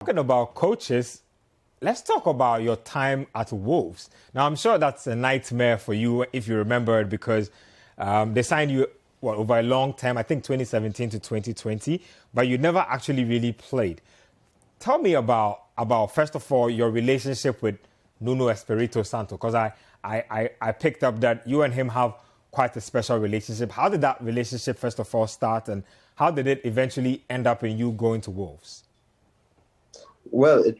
Talking about coaches, let's talk about your time at Wolves. Now, I'm sure that's a nightmare for you if you remember it because they signed you over a long time, I think 2017 to 2020, but you never actually really played. Tell me about first of all, your relationship with Nuno Espirito Santo, because I picked up that you and him have quite a special relationship. How did that relationship, first of all, start, and how did it eventually end up in you going to Wolves? Well, it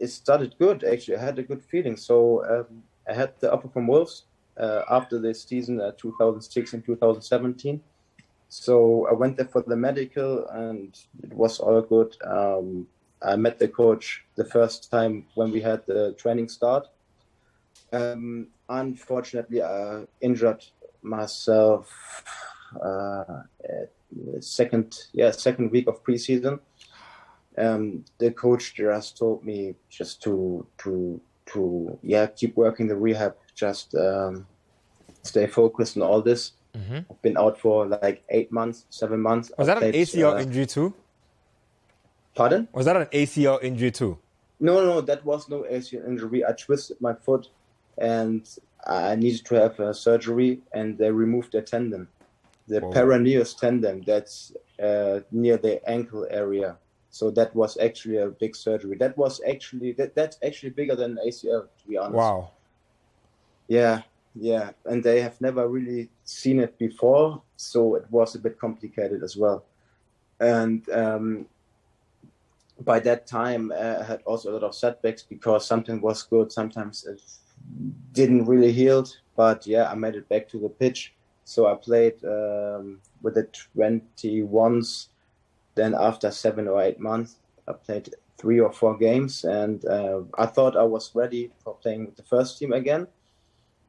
started good, actually. I had a good feeling. So I had the offer from Wolves after the season 2006 and 2017. So I went there for the medical and it was all good. I met the coach the first time when we had the training start. Unfortunately, I injured myself at the second week of preseason. The coach just told me just to keep working the rehab, just stay focused on all this. Mm-hmm. I've been out for like 7 months. Was that an ACL injury too? Pardon? Was that an ACL injury too? No, that was no ACL injury. I twisted my foot and I needed to have a surgery, and they removed the tendon, the peroneus tendon that's near the ankle area. So that was actually a big surgery. That's actually bigger than ACL, to be honest. Wow. Yeah. And they have never really seen it before, so it was a bit complicated as well. And by that time, I had also a lot of setbacks because something was good, sometimes it didn't really heal. But yeah, I made it back to the pitch. So I played with the 21s. Then after 7 or 8 months, I played 3 or 4 games, and I thought I was ready for playing with the first team again.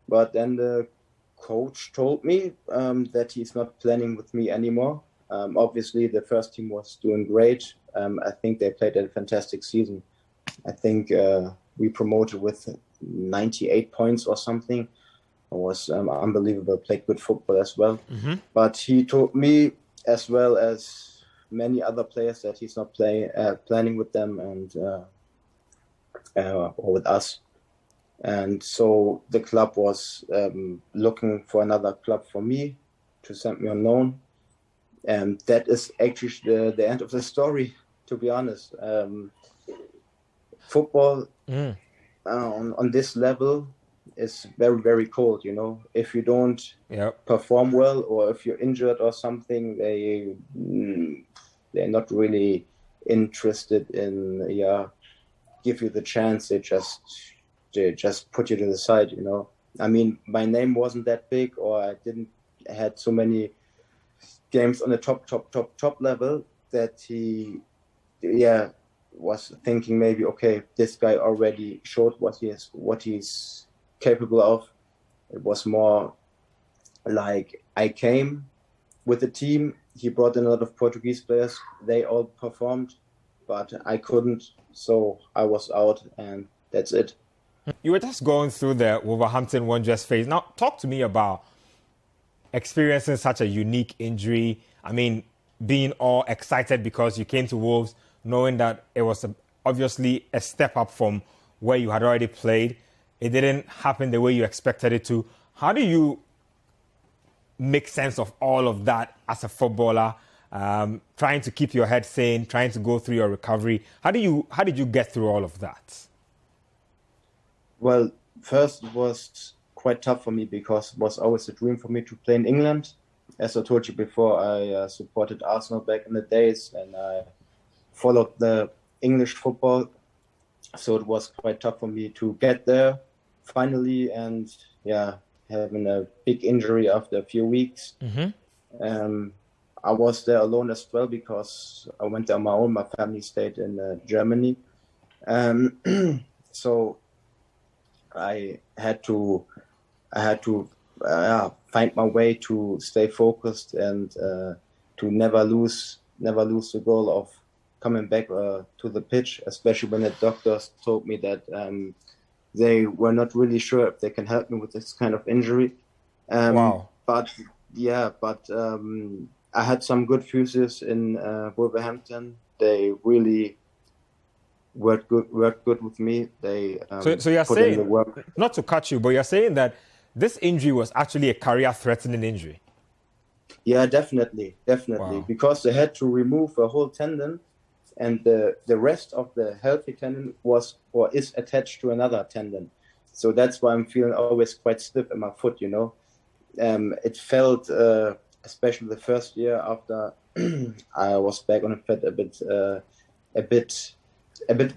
But then the coach told me that he's not planning with me anymore. Obviously, the first team was doing great. I think they played a fantastic season. I think we promoted with 98 points or something. It was unbelievable, played good football as well. Mm-hmm. But he told me, as well as many other players, that he's not planning with them and or with us. And so the club was looking for another club for me to send me on loan. And that is actually the end of the story, to be honest. Football on this level is very, very cold, you know. If you don't perform well, or if you're injured or something, they're not really interested in give you the chance. They just put you to the side, you know. I mean, my name wasn't that big, or I didn't had so many games on the top level that he was thinking maybe, okay, this guy already showed what he's capable of. It was more like I came with the team. He brought in a lot of Portuguese players. They all performed, but I couldn't. So I was out, and that's it. You were just going through the Wolverhampton Wanderers phase. Now, talk to me about experiencing such a unique injury. I mean, being all excited because you came to Wolves, knowing that it was obviously a step up from where you had already played. It didn't happen the way you expected it to. How do you make sense of all of that as a footballer, trying to keep your head sane, trying to go through your recovery? How did you get through all of that? Well, first it was quite tough for me because it was always a dream for me to play in England. As I told you before, I supported Arsenal back in the days, and I followed the English football. So it was quite tough for me to get there finally, and having a big injury after a few weeks. Mm-hmm. I was there alone as well because I went there on my own. My family stayed in Germany. So I had to find my way to stay focused and to never lose the goal of coming back to the pitch, especially when the doctors told me that they were not really sure if they can help me with this kind of injury. Wow. But I had some good physios in Wolverhampton. They really worked good with me. They So you're put in the saying, work. not to cut you, but you're saying that this injury was actually a career-threatening injury. Yeah, definitely, Wow. because they had to remove a whole tendon, and the rest of the healthy tendon was or is attached to another tendon. So that's why I'm feeling always quite stiff in my foot. It felt, especially the first year after I was back on the fit, a bit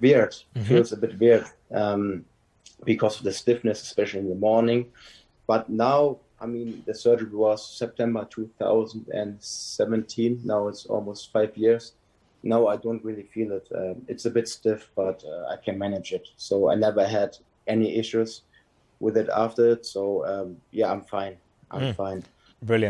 weird. It feels a bit weird because of the stiffness, especially in the morning. But now, I mean, the surgery was September 2017. Now it's almost 5 years. Now I don't really feel it. It's a bit stiff, but I can manage it. So I never had any issues with it after it. So yeah, I'm fine. I'm fine. Brilliant.